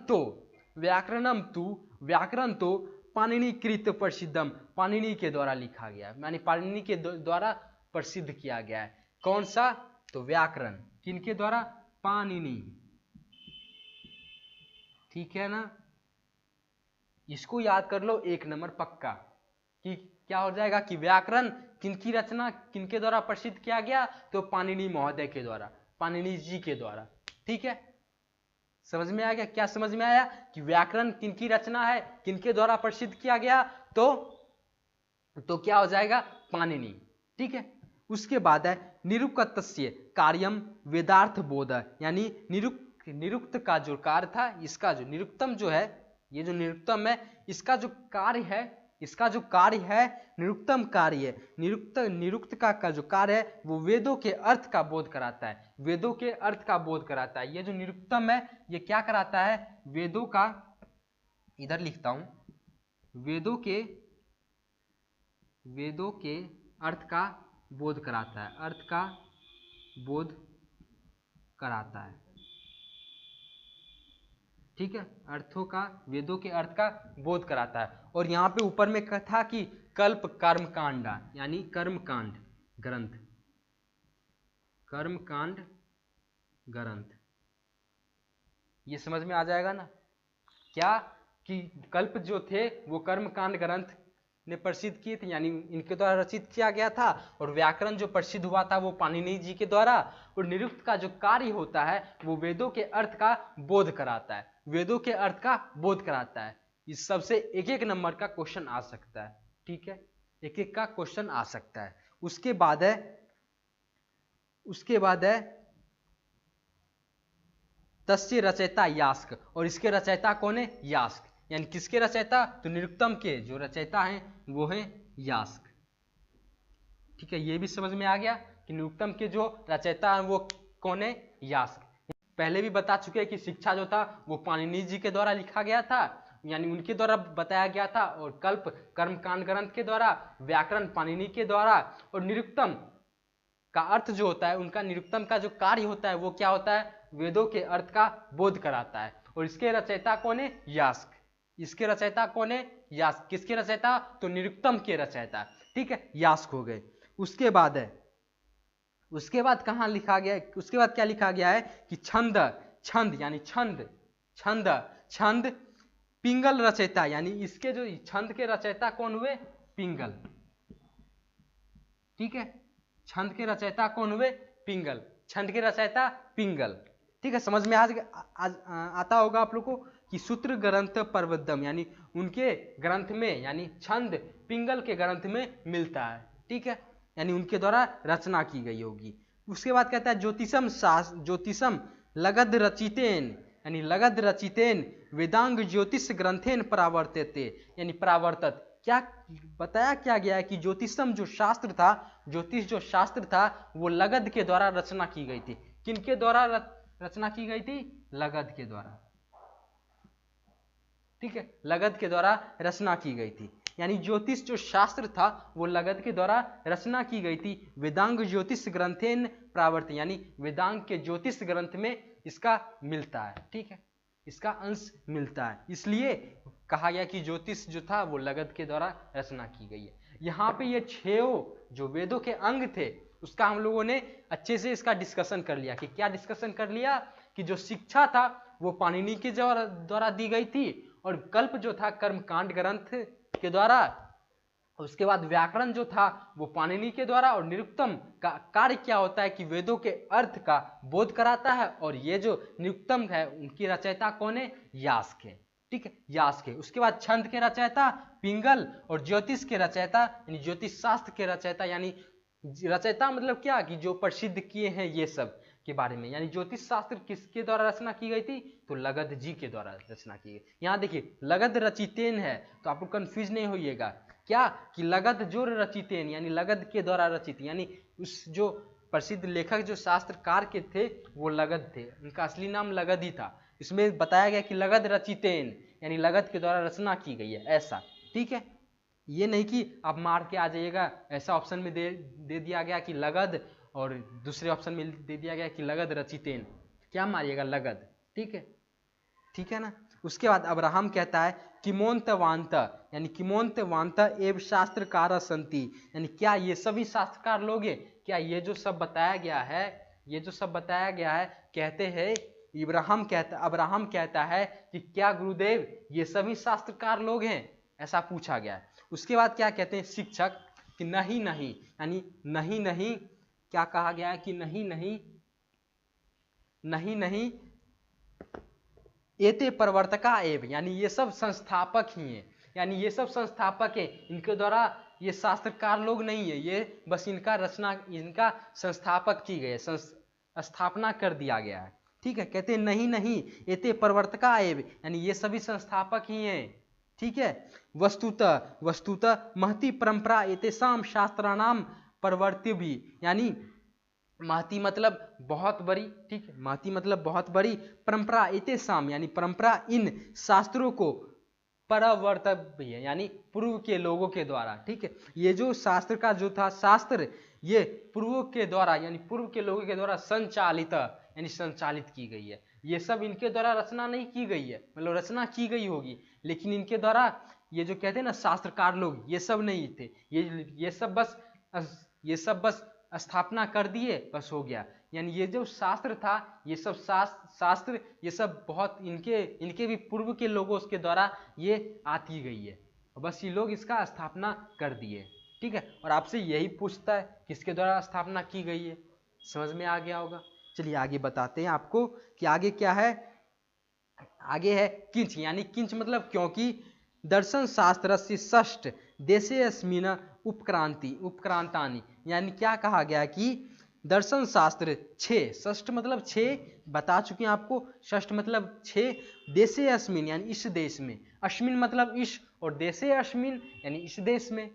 तो पाणिनि कृत प्रसिद्धम, पाणिनि के द्वारा लिखा गया है, यानी पाणिनि के द्वारा प्रसिद्ध किया गया है। कौन सा? तो व्याकरण किनके द्वारा? पाणिनि। ठीक है ना, इसको याद कर लो, 1 नंबर पक्का। कि क्या हो जाएगा कि व्याकरण किनकी रचना किनके द्वारा प्रसिद्ध किया गया? तो पाणिनि महोदय के द्वारा, पाणिनि जी के द्वारा। ठीक है, समझ में आ गया? क्या समझ में आया कि व्याकरण किनकी रचना है, किनके द्वारा प्रसिद्ध किया गया? तो क्या हो जाएगा? पाणिनि। ठीक है, उसके बाद है निरुक्तस्य कार्यम वेदार्थ बोध, यानी निरुक्त का जो कार्य था, इसका जो निरुक्तम जो है, ये जो निरुक्तम है, इसका जो कार्य है निरुक्तम कार्य है। निरुक्त का जो कार्य है वो वेदों के अर्थ का बोध कराता है, वेदों के अर्थ का बोध कराता है। ये जो निरुक्तम है ये क्या कराता है? वेदों का, इधर लिखता हूं, वेदों के अर्थ का बोध कराता है, अर्थ का बोध कराता है। ठीक है, वेदों के अर्थ का बोध कराता है। और यहाँ पे ऊपर में था कि कल्प कर्मकांड, यानी कर्मकांड ग्रंथ, ये समझ में आ जाएगा ना? क्या कि कल्प जो थे वो कर्मकांड ग्रंथ ने प्रसिद्ध किए थे, यानी इनके द्वारा रचित किया गया था। और व्याकरण जो प्रसिद्ध हुआ था वो पाणिनि जी के द्वारा। और निरुक्त का जो कार्य होता है वो वेदों के अर्थ का बोध कराता है, वेदों के अर्थ का बोध कराता है। इस सबसे 1-1 नंबर का क्वेश्चन आ सकता है। ठीक है, 1-1 का क्वेश्चन आ सकता है। उसके बाद है तस्य रचयिता यास्क, और इसके रचयिता कौन है? यास्क। यानी किसके रचयिता? तो निरुक्तम के जो रचयिता हैं वो है यास्क। ठीक है, ये भी समझ में आ गया कि निरुक्तम के जो रचयिता हैं वो कौन है? यास्क। पहले भी बता चुके हैं कि शिक्षा जो था वो पाणिनि जी के द्वारा लिखा गया था, यानी उनके द्वारा बताया गया था। और कल्प कर्मकांड ग्रंथ के द्वारा, व्याकरण पाणिनि के द्वारा। और निरुक्तम का अर्थ जो होता है, उनका निरुक्तम का जो कार्य होता है वो क्या होता है? वेदों के अर्थ का बोध कराता है। और इसके रचयिता कौन है? यास्क। इसके रचयिता कौन है? यास्क। किसके रचयिता? तो निरुक्तम के रचयिता। ठीक है, यास्क हो गए। उसके बाद कहां लिखा गया है? उसके बाद क्या लिखा गया है कि छंद यानी छंद पिंगल रचयिता, यानी इसके जो छंद के रचयिता कौन हुए? पिंगल। ठीक है, छंद के रचयिता कौन हुए? पिंगल। छंद के रचयिता पिंगल। ठीक है, समझ में आता होगा आप लोग को कि सूत्र ग्रंथ प्रबद्धम, यानी उनके ग्रंथ में यानी छंद पिंगल के ग्रंथ में मिलता है, ठीक है, यानी उनके द्वारा रचना की गई होगी। उसके बाद कहता है ज्योतिषम लगध रचितेन, यानी लगध रचितेन वेदांग ज्योतिष ग्रंथेन परावर्तते, यानी परावर्तत। क्या बताया क्या गया है कि ज्योतिषम जो शास्त्र था, ज्योतिष जो शास्त्र था वो लगध के द्वारा रचना की गई थी। किनके द्वारा रचना की गई थी? लगध के द्वारा, ठीक है, लगध के द्वारा रचना की गई थी। यानी ज्योतिष जो शास्त्र था वो लगध के द्वारा रचना की गई थी। वेदांग ज्योतिष ग्रंथेन प्रावर्त, यानी वेदांग के ज्योतिष ग्रंथ में इसका मिलता है, ठीक है, इसका अंश मिलता है, इसलिए कहा गया कि ज्योतिष जो था वो लगध के द्वारा रचना की गई है। यहाँ पे ये 6 जो वेदों के अंग थे उसका हम लोगों ने अच्छे से इसका डिस्कशन कर लिया। कि क्या डिस्कशन कर लिया? कि जो शिक्षा था वो पाणिनि के द्वारा दी गई थी, और कल्प जो था कर्मकांड ग्रंथ के द्वारा, उसके बाद व्याकरण जो था वो पाणिनि के द्वारा, और निरुक्तम का कार्य क्या होता है कि वेदों के अर्थ का बोध कराता है, और ये जो निरुक्तम है उनकी रचयिता कौन है? यास्क है, ठीक है, यास्क है। उसके बाद छंद के रचयिता पिंगल, और ज्योतिष के रचयिता यानी ज्योतिष शास्त्र के रचयिता, यानी रचयिता मतलब क्या कि जो प्रसिद्ध किए हैं ये सब के बारे में, यानी ज्योतिष शास्त्र किसके द्वारा रचना की गई थी? तो लगध जी के द्वारा रचना की गई। यहाँ देखिए लगध रचितेन है तो आप लोग कंफ्यूज नहीं होइएगा, क्या कि लगध जो रचितेन यानी लगध के द्वारा रचित, यानी उस जो प्रसिद्ध लेखक जो शास्त्रकार के थे वो लगध थे, उनका असली नाम लगध ही था। इसमें बताया गया कि लगध रचितेन यानी लगध के द्वारा रचना की गई है, ऐसा, ठीक है। ये नहीं कि आप मार के आ जाइएगा, ऐसा ऑप्शन में दे दिया गया कि लगध, और दूसरे ऑप्शन में दे दिया गया कि लगध रचितेन, क्या मारिएगा? लगध, ठीक है, ठीक है ना। उसके बाद अब्राहम कहता है किमोन्त वांत, यानी किमोन्त वांत एव शास्त्रकार संति, यानी क्या ये सभी शास्त्रकार लोग हैं? क्या ये जो सब बताया गया है, ये जो सब बताया गया है, कहते हैं अब्राहम कहता है कि क्या गुरुदेव ये सभी शास्त्रकार लोग हैं? ऐसा पूछा गया है। उसके बाद क्या कहते हैं शिक्षक कि नहीं नहीं, यानी नहीं नहीं, क्या कहा गया है कि नहीं नहीं, नहीं नहीं एते प्रवर्तका एव, यानी ये सब संस्थापक ही हैं, यानी ये सब संस्थापक हैं, इनके द्वारा ये शास्त्रकार लोग नहीं है, ये बस इनका रचना, इनका संस्थापक की गई है, स्थापना कर दिया गया है, ठीक है। कहते हैं नहीं नहीं एते प्रवर्तका एव, यानी ये सभी संस्थापक ही हैं, ठीक है। वस्तुतः महती परंपरा एतेषाम शास्त्राणाम प्रवर्त्य भी, यानी महती मतलब बहुत बड़ी, ठीक है, महती मतलब बहुत बड़ी, परंपरा एतेषाम यानी परंपरा इन शास्त्रों को प्रवर्तव्य यानी पूर्व के लोगों के द्वारा, ठीक है। ये जो शास्त्र का जो था शास्त्र, ये पूर्व के द्वारा यानी पूर्व के लोगों के द्वारा संचालित यानी संचालित की गई है। ये सब इनके द्वारा रचना नहीं की गई है, मतलब रचना की गई होगी लेकिन इनके द्वारा, ये जो कहते हैं ना शास्त्रकार लोग, ये सब नहीं थे, ये सब बस स्थापना कर दिए, बस हो गया। यानी ये जो शास्त्र था, ये सब शास्त्र ये सब बहुत इनके भी पूर्व के लोगों के द्वारा ये आती गई है, बस ये लोग इसका स्थापना कर दिए, ठीक है। और आपसे यही पूछता है किसके द्वारा स्थापना की गई है, समझ में आ गया होगा। चलिए आगे बताते हैं आपको कि आगे क्या है। आगे है किंच, यानी किंच मतलब क्योंकि दर्शन शास्त्र से षष्ठ देशे अस्मिन उपक्रांतानि, यानी क्या कहा गया कि दर्शन शास्त्र 6, षष्ठ मतलब 6 बता चुके हैं आपको, षष्ठ मतलब 6, देशे अस्मिन यानी इस देश में, अस्मिन मतलब इस, और देशे अस्मिन यानी इस देश में,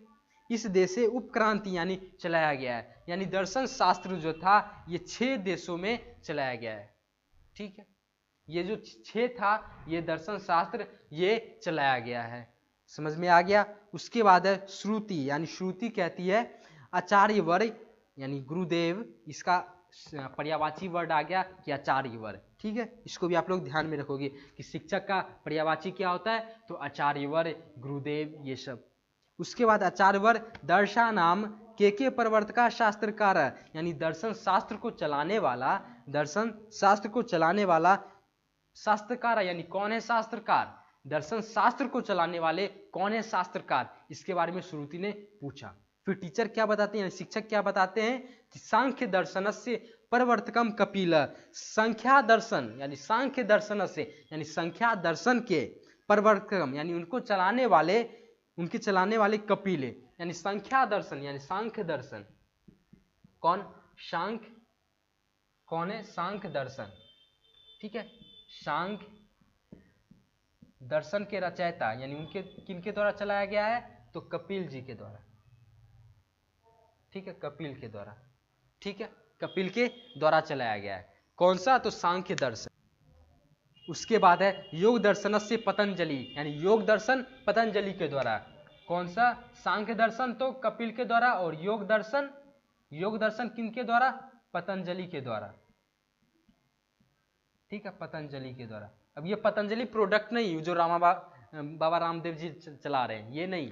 इस देशे उपक्रांति यानी चलाया गया है, यानी दर्शन शास्त्र जो था ये 6 देशों में चलाया गया है, ठीक है। ये जो 6 था ये दर्शन शास्त्र ये चलाया गया है, समझ में आ गया। उसके बाद है श्रुति, यानी श्रुति कहती है आचार्य वर्ग यानी गुरुदेव, इसका पर्यायवाची वर्ड आ गया कि आचार्य वर्ग, ठीक है। इसको भी आप लोग ध्यान में रखोगे कि शिक्षक का पर्यायवाची क्या होता है, तो आचार्य वर्ग, गुरुदेव, ये सब। उसके बाद आचार्य वर्ग दर्शनाम के प्रवर्तका शास्त्रकार, यानी दर्शन शास्त्र को चलाने वाला, दर्शन शास्त्र को चलाने वाला शास्त्रकार, यानी कौन है शास्त्रकार, दर्शन शास्त्र को चलाने वाले कौन है शास्त्रकार, इसके बारे में श्रुति ने पूछा। फिर टीचर क्या बताते हैं, शिक्षक क्या बताते हैं कि सांख्य दर्शन से प्रवर्तकम कपिल, संख्या दर्शन यानी सांख्य दर्शन से यानी संख्या दर्शन के प्रवर्तकम यानी उनको चलाने वाले, उनके चलाने वाले कपिल है, यानी संख्या दर्शन यानी सांख्य दर्शन। कौन? सांख्य। कौन है? सांख्य दर्शन। ठीक है, सांख्य दर्शन के रचयिता यानी उनके किनके द्वारा चलाया गया है? तो कपिल जी के द्वारा। ठीक है, कपिल के द्वारा। ठीक है, कपिल के द्वारा चलाया गया है। कौन सा? तो सांख्य दर्शन। उसके बाद है योग दर्शन से पतंजलि यानी योग दर्शन पतंजलि के द्वारा। कौन सा? सांख्य दर्शन तो कपिल के द्वारा, और योग दर्शन किनके द्वारा? पतंजलि के द्वारा। ठीक है, पतंजलि के द्वारा। अब ये पतंजलि प्रोडक्ट नहीं जो बाबा रामदेव जी चला रहे हैं, ये नहीं,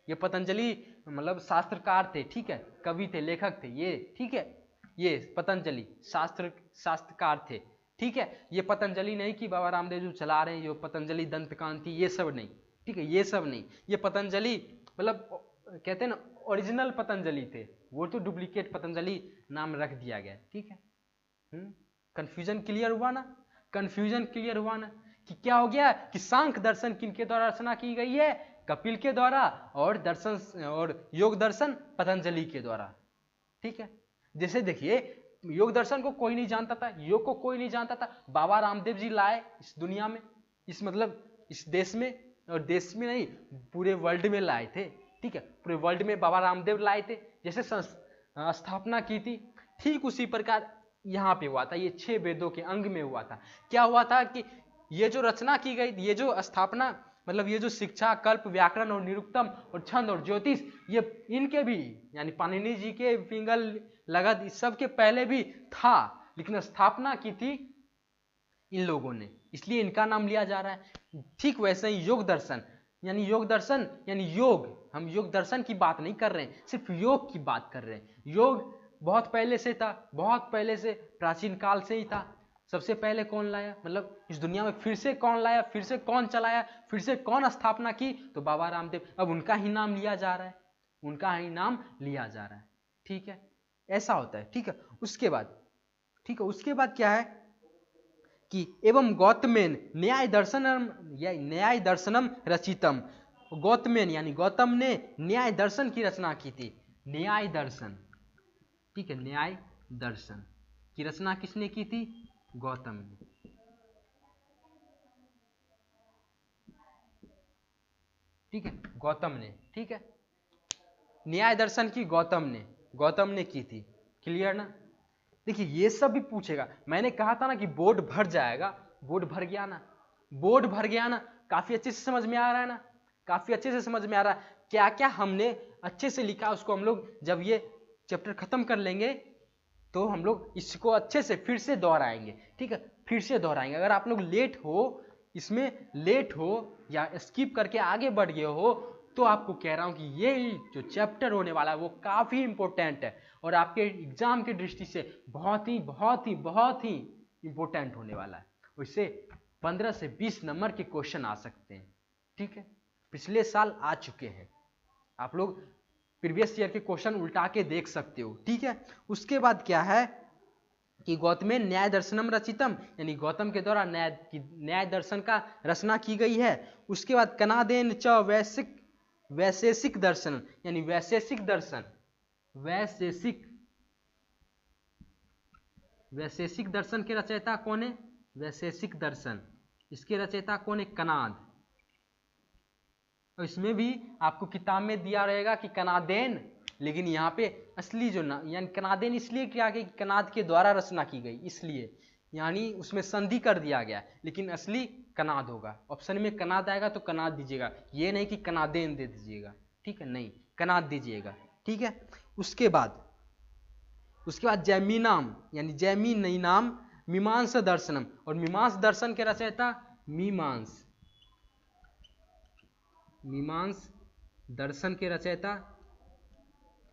ये पतंजलि मतलब शास्त्रकार थे। ठीक है, कवि थे, लेखक थे ये। ठीक है, ये पतंजलि शास्त्रकार थे। ठीक है, ये पतंजलि नहीं कि बाबा रामदेव जी चला रहे हैं, ये पतंजलि दंतकांति, ये सब नहीं। ठीक है, ये सब नहीं, ये पतंजलि मतलब कहते हैं ना ओरिजिनल पतंजलि थे, वो तो डुप्लीकेट पतंजलि नाम रख दिया गया। ठीक है, कंफ्यूजन क्लियर हुआ ना? कंफ्यूजन क्लियर हुआ ना कि क्या हो गया कि सांख्य दर्शन किनके द्वारा रचना की गई है? कपिल के द्वारा, और योग दर्शन पतंजलि के द्वारा। ठीक है, जैसे देखिए योग दर्शन को कोई नहीं जानता था, योग को कोई नहीं जानता था, बाबा रामदेव जी लाए इस दुनिया में, इस मतलब इस देश में, और देश में नहीं पूरे वर्ल्ड में लाए थे। ठीक है, पूरे वर्ल्ड में बाबा रामदेव लाए थे, जैसे स्थापना की थी, ठीक उसी प्रकार यहाँ पे हुआ था। ये 6 वेदों के अंग में हुआ था। क्या हुआ था कि ये जो रचना की गई, ये जो स्थापना मतलब ये जो शिक्षा, कल्प, व्याकरण और निरुक्तम और छंद और ज्योतिष, ये इनके भी यानी पाणिनि जी के, पिंगल, लगद, इस सब के पहले भी था, लेकिन स्थापना की थी इन लोगों ने, इसलिए इनका नाम लिया जा रहा है। ठीक वैसे ही योग दर्शन यानी योग, हम योग दर्शन की बात नहीं कर रहे हैं, सिर्फ योग की बात कर रहे हैं। योग बहुत पहले से था, बहुत पहले से, प्राचीन काल से ही था। सबसे पहले कौन लाया, मतलब इस दुनिया में फिर से कौन लाया, फिर से कौन चलाया, फिर से कौन स्थापना की? तो बाबा रामदेव। अब उनका ही नाम लिया जा रहा है, उनका ही नाम लिया जा रहा है। ठीक है, ऐसा होता है। ठीक है, उसके बाद क्या है कि एवं गौतमेन न्याय दर्शनम रचितम। गौतमेन यानी गौतम ने न्याय दर्शन की रचना की थी। न्याय दर्शन, ठीक है, न्याय दर्शन की रचना किसने की थी? गौतम ने। ठीक है, गौतम ने। ठीक है, न्याय दर्शन की गौतम ने की थी। क्लियर ना? देखिए ये सब भी पूछेगा, मैंने कहा था ना कि बोर्ड भर जाएगा, बोर्ड भर गया ना, काफी अच्छे से समझ में आ रहा है ना? काफी अच्छे से समझ में आ रहा है क्या क्या हमने अच्छे से लिखा, उसको हम लोग जब ये चैप्टर खत्म कर लेंगे तो हम लोग इसको अच्छे से फिर से दोहराएंगे। ठीक है, फिर से दोहराएंगे। अगर आप लोग लेट हो या स्किप करके आगे बढ़ गए हो, तो आपको कह रहा हूं कि ये जो चैप्टर होने वाला है वो काफी इंपॉर्टेंट है, और आपके एग्जाम की दृष्टि से बहुत ही इंपॉर्टेंट होने वाला है। उससे 15 से 20 नंबर के क्वेश्चन आ सकते हैं। ठीक है, पिछले साल आ चुके हैं, आप लोग प्रीवियस ईयर के क्वेश्चन उल्टा के देख सकते हो। ठीक है, उसके बाद क्या है कि गौतमेन न्याय दर्शनम रचितम यानी गौतम के द्वारा न्याय दर्शन का रचना की गई है। उसके बाद कनादेन च वैशेषिक दर्शन यानी वैशेषिक दर्शन के रचयिता कौन है? वैशेषिक दर्शन, इसके रचयिता कौन है? कनाद। और इसमें भी आपको किताब में दिया रहेगा कि कनादेन, लेकिन यहाँ पे असली जो ना यानी कनादेन इसलिए किया गया कि कनाद के द्वारा रचना की गई, इसलिए यानी उसमें संधि कर दिया गया, लेकिन असली कनाद होगा। ऑप्शन में कनाद आएगा तो कनाद दीजिएगा, ये नहीं कि कनादेन दे दीजिएगा। ठीक है, नहीं, कनाद दीजिएगा। ठीक है, उसके बाद जैमिनाम यानी जैमिनीनाम मीमांस दर्शनम, और मीमांस दर्शन के रचयिता मीमांस दर्शन के रचयिता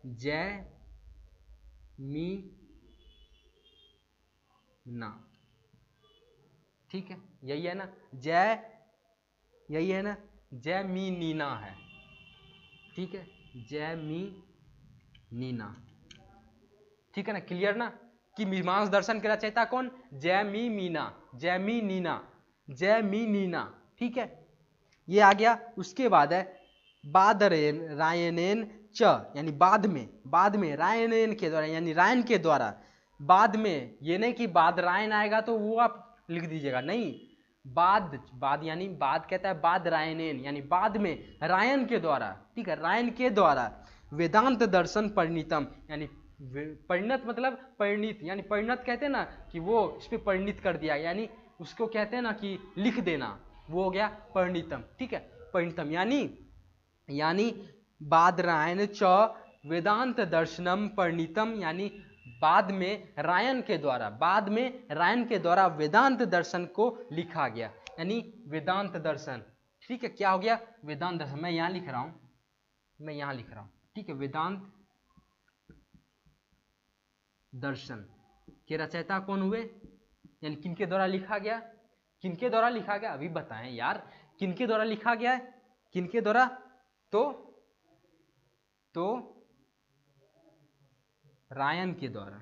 जैमिना। ठीक है, यही है ना, जैमिनीना है। ठीक है, जैमिनीना। ठीक है ना, क्लियर ना कि मीमांस दर्शन के रचयिता कौन? जैमिनीना। ठीक है, ये आ गया। उसके बाद है बादरेन रायनेन च, यानी बाद में रायनेन के द्वारा, यानी रायन के द्वारा। बाद में, ये नहीं कि बाद रायन आएगा तो वो आप लिख दीजिएगा, नहीं, बाद यानी बाद कहता है बाद रायनेन, यानी बाद में रायन के द्वारा, ठीक है, रायन के द्वारा वेदांत दर्शन परिणीतम, यानी परिणत मतलब परिणीत, यानी परिणत कहते हैं ना कि वो इस पे परिणित कर दिया, यानी उसको कहते हैं ना कि लिख देना, वो हो गया परिणीतम, ठीक है, परिणीतम यानी बादरायण च वेदांत दर्शनम परिणीतम, यानी बाद में रायन के द्वारा वेदांत दर्शन को लिखा गया, यानी वेदांत दर्शन, ठीक है, क्या हो गया, वेदांत दर्शन। मैं यहां लिख रहा हूं, ठीक है, वेदांत दर्शन के रचयिता कौन हुए, यानी किनके द्वारा लिखा गया, अभी बताएं यार, किनके द्वारा लिखा गया है, किनके द्वारा, तो रायन के द्वारा।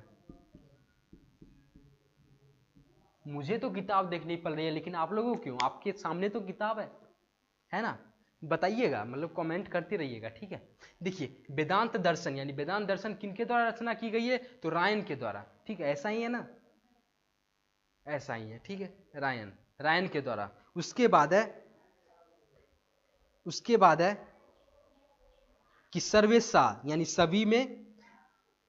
मुझे तो किताब देखनी पड़ रही है, लेकिन आप लोगों को क्यों, आपके सामने तो किताब है ना, बताइएगा, मतलब कमेंट करते रहिएगा, ठीक है। देखिए वेदांत दर्शन, यानी वेदांत दर्शन किनके द्वारा रचना की गई है, तो रायन के द्वारा, ठीक है, ऐसा ही है ना, ऐसा ही है, ठीक है, रायन के द्वारा। उसके बाद है कि सर्वेशा, यानी सभी में,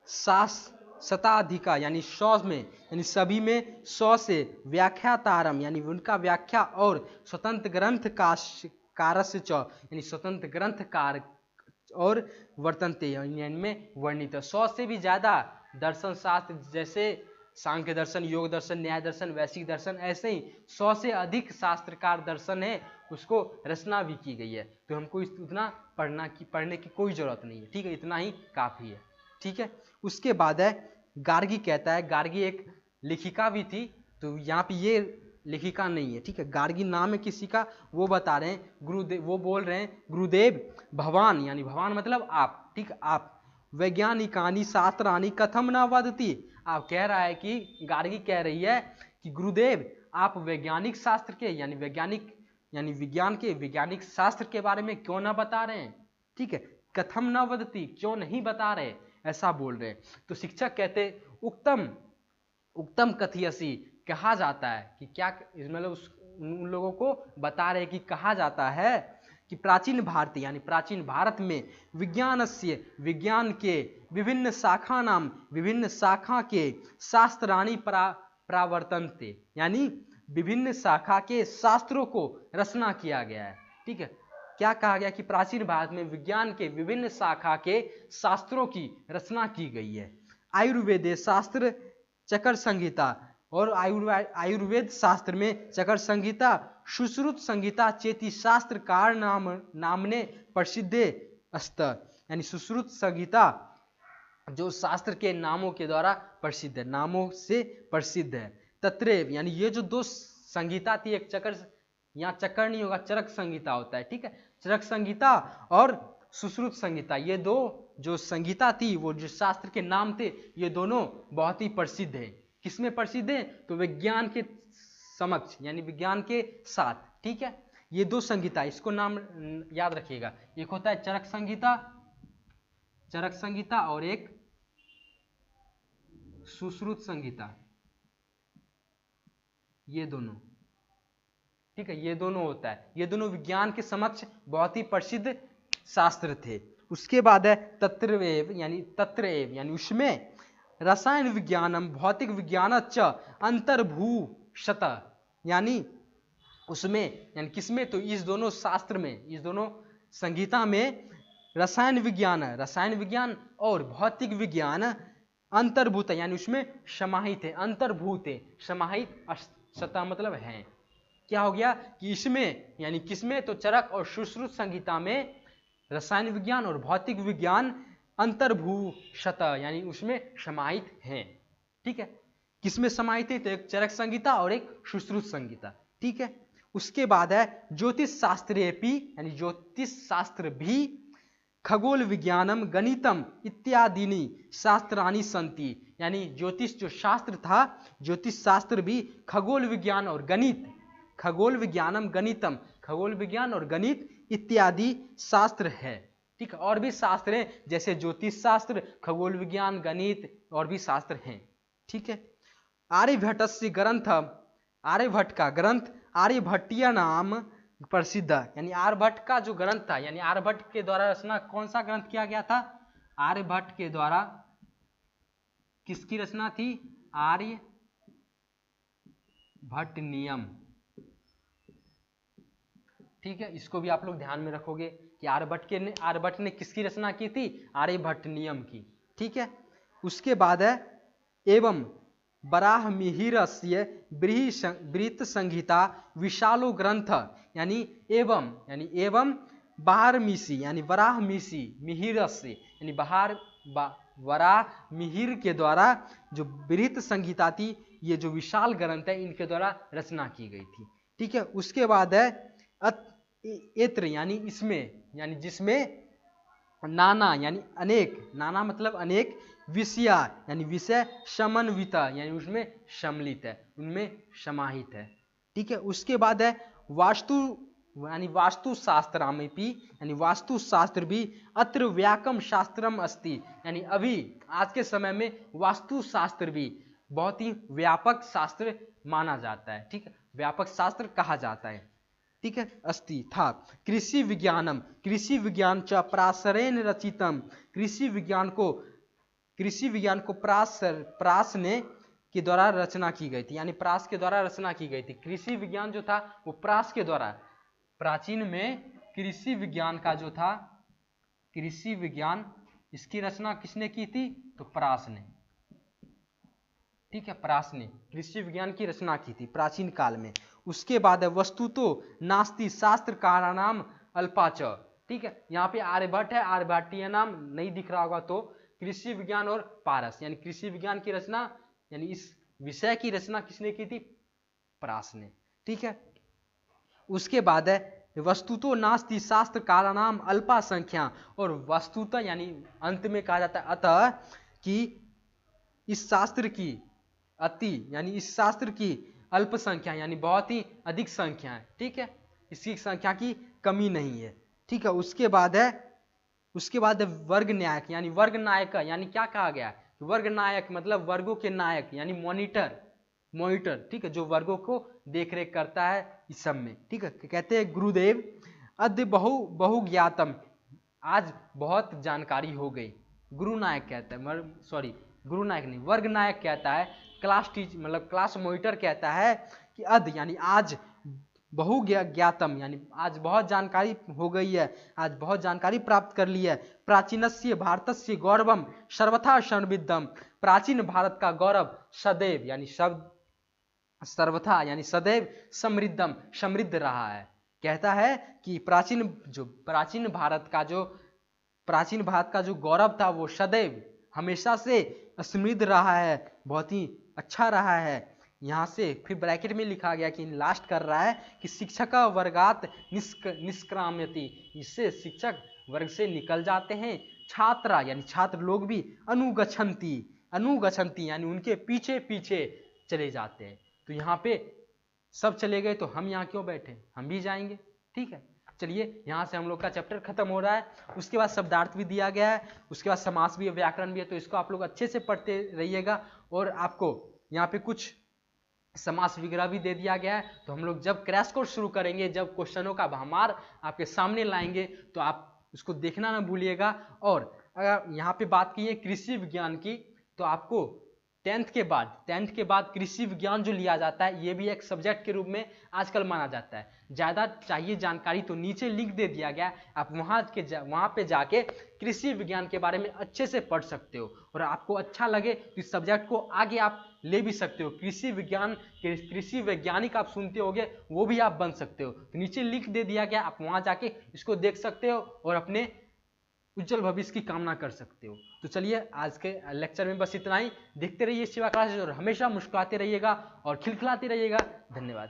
शताधिका, यानी 100 में, यानी सभी में 100 से व्याख्यातारम, यानी उनका व्याख्या और स्वतंत्र ग्रंथ कारस्य च, यानी स्वतंत्र ग्रंथकार और वर्तनते, यानी में वर्णित 100 से भी ज्यादा दर्शन शास्त्र, जैसे सांख्य दर्शन, योग दर्शन, न्याय दर्शन, वैशिक दर्शन, ऐसे ही 100 से अधिक शास्त्रकार दर्शन है, उसको रचना भी की गई है। तो हमको उतना पढ़ने की कोई जरूरत नहीं है, ठीक है, इतना ही काफी है, ठीक है। उसके बाद है गार्गी, कहता है, गार्गी एक लेखिका भी थी, तो यहाँ पे ये लेखिका नहीं है, ठीक है, गार्गी नाम है किसी का, वो बता रहे हैं गुरुदेव, वो बोल रहे हैं गुरुदेव भगवान, यानी भगवान मतलब आप, ठीक, आप वैज्ञानिकानी शास्त्रानी कथम न वदती, आप कह रहा है कि गार्गी कह रही है कि गुरुदेव आप वैज्ञानिक शास्त्र के, यानी विज्ञान के वैज्ञानिक शास्त्र के बारे में क्यों ना बता रहे हैं, ठीक है, कथम न वदती, क्यों नहीं बता रहे, ऐसा बोल रहे। तो शिक्षक कहते उक्तम कथयसी, कहा जाता है कि क्या, मतलब उन लोगों को बता रहे कि कहा जाता है कि प्राचीन भारत, यानी प्राचीन भारत में विज्ञान के विभिन्न शाखा के शास्त्राणी प्रावर्तन थे, यानी विभिन्न शाखा के शास्त्रों को रचना किया गया है, ठीक है। क्या कहा गया कि प्राचीन भारत में विज्ञान के विभिन्न शाखा के शास्त्रों की रचना की गई है। आयुर्वेद शास्त्र चक्र संहिता, और आयुर्वेद शास्त्र में चक्र संहिता, सुश्रुत संहिता चेती शास्त्र कार नामने प्रसिद्ध अस्त, यानी सुश्रुत संहिता जो शास्त्र के नामों के द्वारा प्रसिद्ध है, नामों से प्रसिद्ध है। तत्रेव, यानी ये जो दो संहिता थी, एक चक्र, यहाँ चक्र नहीं होगा, चरक संहिता होता है, ठीक है, चरक संहिता और सुश्रुत संहिता, ये दो जो संहिता थी, वो जो शास्त्र के नाम थे, ये दोनों बहुत ही प्रसिद्ध है। किसमें प्रसिद्ध है, तो विज्ञान के समक्ष, यानी विज्ञान के साथ, ठीक है। ये दो संहिता, इसको नाम याद रखिएगा, एक होता है चरक संहिता और एक सुश्रुत संहिता, ये दोनों, ठीक है, ये दोनों होता है, ये दोनों विज्ञान के समक्ष बहुत ही प्रसिद्ध शास्त्र थे। उसके बाद है तत्रएव, यानी उसमें रसायन विज्ञानम भौतिक विज्ञान च अंतर्भूषत, यानी उसमें, यानी किसमें, तो इस दोनों शास्त्र में, इस दोनों संहिता में रसायन विज्ञान और भौतिक विज्ञान अंतर्भूत, यानी उसमें समाहित है, अंतर्भूत है, समाहित सतह मतलब है। क्या हो गया कि इसमें, यानी किसमें, तो चरक और सुश्रुत संहिता में रसायन विज्ञान और भौतिक विज्ञान अंतर्भूषत, यानी उसमें समाहित हैं, ठीक है। किसमें समाहित है, तो एक चरक संहिता और एक सुश्रुत संहिता, ठीक है। उसके बाद है ज्योतिष शास्त्रेपि, यानी ज्योतिष शास्त्र भी खगोल विज्ञानम गणितम इत्यादिनी शास्त्राणी संति, यानी ज्योतिष जो शास्त्र था, ज्योतिष शास्त्र भी खगोल विज्ञान और गणित, खगोल विज्ञानम गणितम, खगोल विज्ञान और गणित इत्यादि शास्त्र है। ठीक है, और भी शास्त्र हैं जैसे ज्योतिष शास्त्र, खगोल विज्ञान, गणित और भी शास्त्र हैं। ठीक है, आर्यभट्टस्य ग्रंथ, आर्यभट्ट का ग्रंथ आर्यभट्टीय नाम प्रसिद्ध, यानी आर्यभट्ट का जो ग्रंथ था, यानी आर्यभट्ट के द्वारा रचना कौन सा ग्रंथ किया गया था? आर्यभट्ट के द्वारा किसकी रचना थी? आर्यभट्ट नियम। ठीक है, इसको भी आप लोग ध्यान में रखोगे कि आर्यभट्ट ने किसकी रचना की थी? आर्यभट्ट नियम की। ठीक है, उसके बाद है एवं वराहमिहिरस्य बृहत् संहिता विशालो ग्रंथ, यानी एवं वराहमिहि, यानी वराहमिहि मिहिरस्य, यानी वराहमिहिर के द्वारा जो बृहत् संहिता थी, ये जो विशाल ग्रंथ है, इनके द्वारा रचना की गई थी। ठीक है, उसके बाद है एत्र, यानी इसमें, यानी जिसमें नाना, यानी अनेक, नाना मतलब अनेक, विषया यानी विषय, समन्वित यानी उसमें सम्मिलित है, उनमें समाहित है। ठीक है, उसके बाद है वास्तु, यानी वास्तु शास्त्रमपि, यानी वास्तु शास्त्र भी अत्र व्याकम शास्त्रम अस्ति, यानी अभी आज के समय में वास्तु शास्त्र भी बहुत ही व्यापक शास्त्र माना जाता है। ठीक है, व्यापक शास्त्र कहा जाता है। ठीक है, अस्ति था कृषि विज्ञानम, कृषि विज्ञान च प्रासरेण रचितम, कृषि विज्ञान को प्रास ने के द्वारा रचना की गई थी, यानी प्रास के द्वारा रचना की गई थी। कृषि विज्ञान जो था वो प्रास के द्वारा, प्राचीन में कृषि विज्ञान का जो था, कृषि विज्ञान, इसकी रचना किसने की थी? तो प्रास ने। ठीक है, प्रास ने कृषि विज्ञान की रचना की थी प्राचीन काल में। उसके बाद है वस्तुतो नास्ति शास्त्र कारणाम अल्पाच। ठीक है, यहाँ पे आर्यभट्ट है, आर्यभट्टीय नाम नहीं दिख रहा होगा तो कृषि विज्ञान और पारस, यानी कृषि विज्ञान की रचना, यानी इस विषय की रचना किसने की थी? प्रास ने। ठीक है, उसके बाद है वस्तुतो नास्ति शास्त्र कारणाम अल्पा संख्या, और वस्तुतः यानी अंत में कहा जाता है अतः कि इस शास्त्र की यानी इस शास्त्र की अल्प संख्या, यानी बहुत ही अधिक संख्या है। ठीक है, इसकी संख्या की कमी नहीं है। ठीक है, उसके बाद है वर्ग न्यायक, यानी वर्ग नायक, यानी क्या कहा गया? वर्ग नायक मतलब वर्गों के नायक, यानी मॉनिटर। ठीक है, जो वर्गों को देखरेख करता है इस सब में। ठीक है, कहते हैं गुरुदेव अद्य बहु ज्ञातम, आज बहुत जानकारी हो गई। गुरु नायक कहता है, सॉरी गुरु नायक नहीं, वर्ग नायक कहता है, क्लास मॉनिटर कहता है कि अद यानी आज, बहु ज्ञातम यानी आज बहुत जानकारी हो गई है, आज बहुत जानकारी प्राप्त कर ली है। प्राचीनस्य भारतस्य गौरवम सर्वथा समृद्धम, प्राचीन भारत का गौरव सदैव यानी सर्वथा यानी सदैव समृद्ध रहा है। कहता है कि प्राचीन भारत का जो गौरव था वो सदैव हमेशा से समृद्ध रहा है, बहुत ही अच्छा रहा है। यहाँ से फिर ब्रैकेट में लिखा गया कि लास्ट कर रहा है कि शिक्षक वर्गात निष्क्राम्यति, इससे शिक्षक वर्ग से निकल जाते हैं। छात्रा यानी छात्र लोग भी अनुगछन्ति यानी उनके पीछे पीछे चले जाते हैं। तो यहाँ पे सब चले गए तो हम यहाँ क्यों बैठे, हम भी जाएंगे। ठीक है, चलिए यहाँ से हम लोग का चैप्टर खत्म हो रहा है। उसके बाद शब्दार्थ भी दिया गया है, उसके बाद समास भी है, व्याकरण भी है, तो इसको आप लोग अच्छे से पढ़ते रहिएगा। और आपको यहाँ पे कुछ समास वगैरह भी दे दिया गया है। तो हम लोग जब क्रैश कोर्स शुरू करेंगे, जब क्वेश्चनों का भरमार आपके सामने लाएंगे, तो आप उसको देखना ना भूलिएगा। और अगर यहाँ पे बात की है कृषि विज्ञान की, तो आपको 10th के बाद कृषि विज्ञान जो लिया जाता है, ये भी एक सब्जेक्ट के रूप में आजकल माना जाता है। ज़्यादा चाहिए जानकारी तो नीचे लिंक दे दिया गया, आप वहाँ पे जाके कृषि विज्ञान के बारे में अच्छे से पढ़ सकते हो। और आपको अच्छा लगे तो इस सब्जेक्ट को आगे आप ले भी सकते हो। कृषि वैज्ञानिक आप सुनते होगे, वो भी आप बन सकते हो। तो नीचे लिंक दे दिया गया, आप वहाँ जाके इसको देख सकते हो और अपने उज्जवल भविष्य की कामना कर सकते हो। तो चलिए आज के लेक्चर में बस इतना ही। देखते रहिए शिवा क्लासेस और हमेशा मुस्कुराते रहिएगा और खिलखिलाते रहिएगा। धन्यवाद।